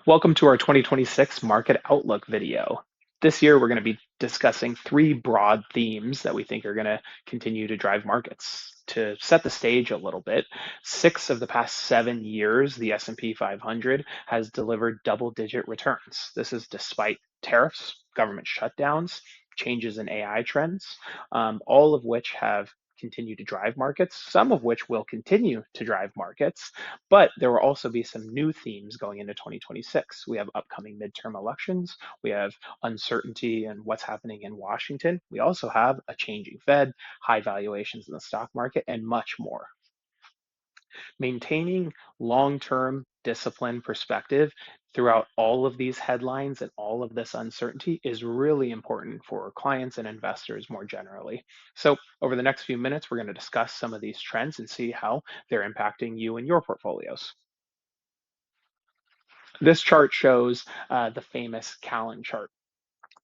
Welcome to our 2026 Market Outlook video. This year, we're going to be discussing three broad themes that we think are going to continue to drive markets. To set the stage a little bit, 6 of the past 7 years, the S&P 500 has delivered double-digit returns. This is despite tariffs, government shutdowns, changes in AI trends, all of which have continued to drive markets, some of which will continue to drive markets. But there will also be some new themes going into 2026. We have upcoming midterm elections. We have uncertainty in what's happening in Washington. We also have a changing Fed, high valuations in the stock market, and much more. Maintaining long-term discipline perspective throughout all of these headlines and all of this uncertainty is really important for clients and investors more generally. So over the next few minutes, we're going to discuss some of these trends and see how they're impacting you and your portfolios. This chart shows the famous Callan chart.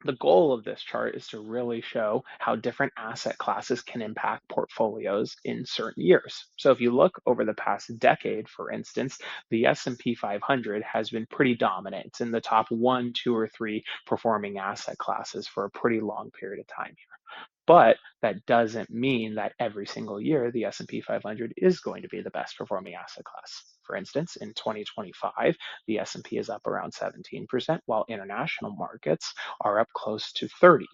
The goal of this chart is to really show how different asset classes can impact portfolios in certain years. So if you look over the past decade, for instance, the S&P 500 has been pretty dominant. It's in the top one, two, or three performing asset classes for a pretty long period of time here. But that doesn't mean that every single year the S&P 500 is going to be the best performing asset class. For instance, in 2025, the S&P is up around 17%, while international markets are up close to 30.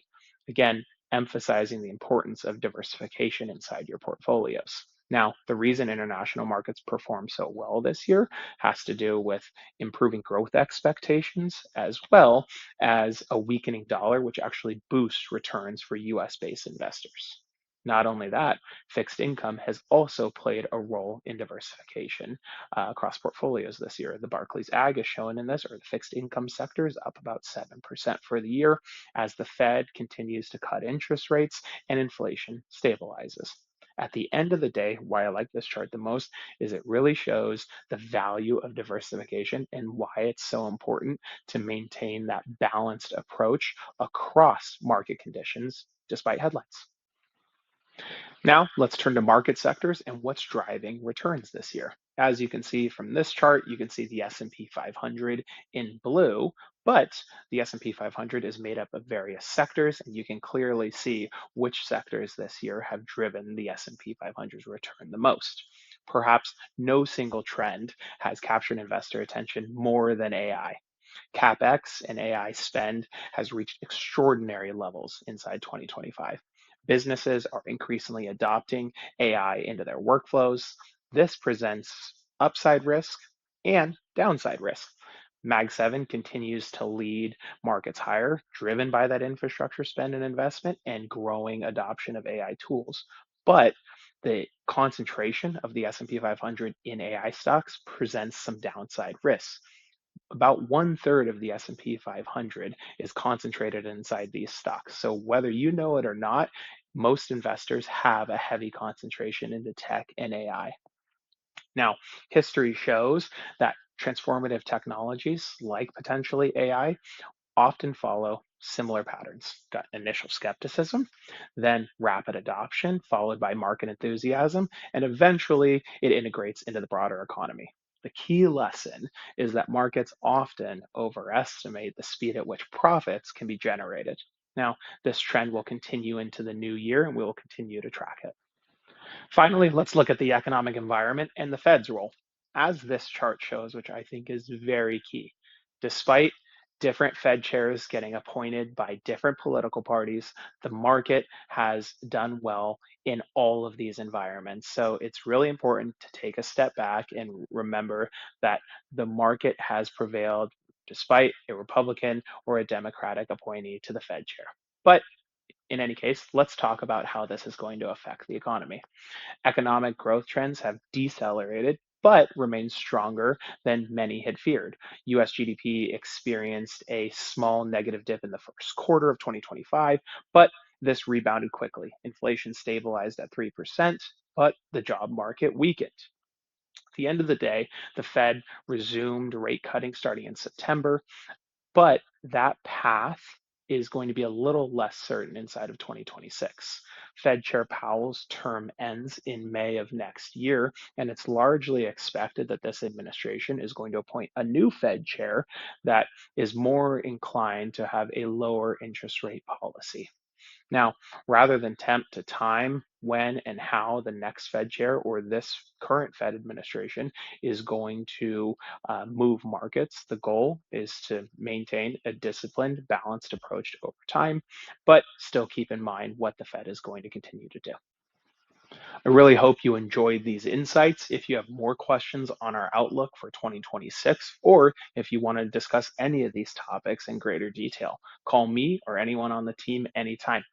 Again, emphasizing the importance of diversification inside your portfolios. Now, the reason international markets perform so well this year has to do with improving growth expectations as well as a weakening dollar, which actually boosts returns for US based investors. Not only that, fixed income has also played a role in diversification across portfolios this year. The Barclays Ag is shown in this, or the fixed income sector is up about 7% for the year as the Fed continues to cut interest rates and inflation stabilizes. At the end of the day, why I like this chart the most is it really shows the value of diversification and why it's so important to maintain that balanced approach across market conditions despite headlines. Now, let's turn to market sectors and what's driving returns this year. As you can see from this chart, you can see the S&P 500 in blue, but the S&P 500 is made up of various sectors, and you can clearly see which sectors this year have driven the S&P 500's return the most. Perhaps no single trend has captured investor attention more than AI. CapEx and AI spend has reached extraordinary levels inside 2025. Businesses are increasingly adopting AI into their workflows. This presents upside risk and downside risk. Mag 7 continues to lead markets higher, driven by that infrastructure spend and investment and growing adoption of AI tools. But the concentration of the S&P 500 in AI stocks presents some downside risks. About one third of the S&P 500 is concentrated inside these stocks. So whether you know it or not, most investors have a heavy concentration into tech and AI. Now, history shows that transformative technologies like potentially AI often follow similar patterns. Got initial skepticism, then rapid adoption, followed by market enthusiasm, and eventually it integrates into the broader economy. The key lesson is that markets often overestimate the speed at which profits can be generated. Now, this trend will continue into the new year and we will continue to track it. Finally, let's look at the economic environment and the Fed's role. As this chart shows, which I think is very key, despite different Fed chairs getting appointed by different political parties, the market has done well in all of these environments. So it's really important to take a step back and remember that the market has prevailed despite a Republican or a Democratic appointee to the Fed chair. But in any case, let's talk about how this is going to affect the economy. Economic growth trends have decelerated, but remain stronger than many had feared. US GDP experienced a small negative dip in the first quarter of 2025, but this rebounded quickly. Inflation stabilized at 3%, but the job market weakened. At the end of the day, the Fed resumed rate cutting starting in September, but that path is going to be a little less certain inside of 2026. Fed Chair Powell's term ends in May of next year, and it's largely expected that this administration is going to appoint a new Fed chair that is more inclined to have a lower interest rate policy. Now, rather than tempt to time when and how the next Fed chair or this current Fed administration is going to move markets, the goal is to maintain a disciplined, balanced approach over time, but still keep in mind what the Fed is going to continue to do. I really hope you enjoyed these insights. If you have more questions on our outlook for 2026, or if you want to discuss any of these topics in greater detail, call me or anyone on the team anytime.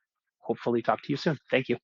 Hopefully talk to you soon. Thank you.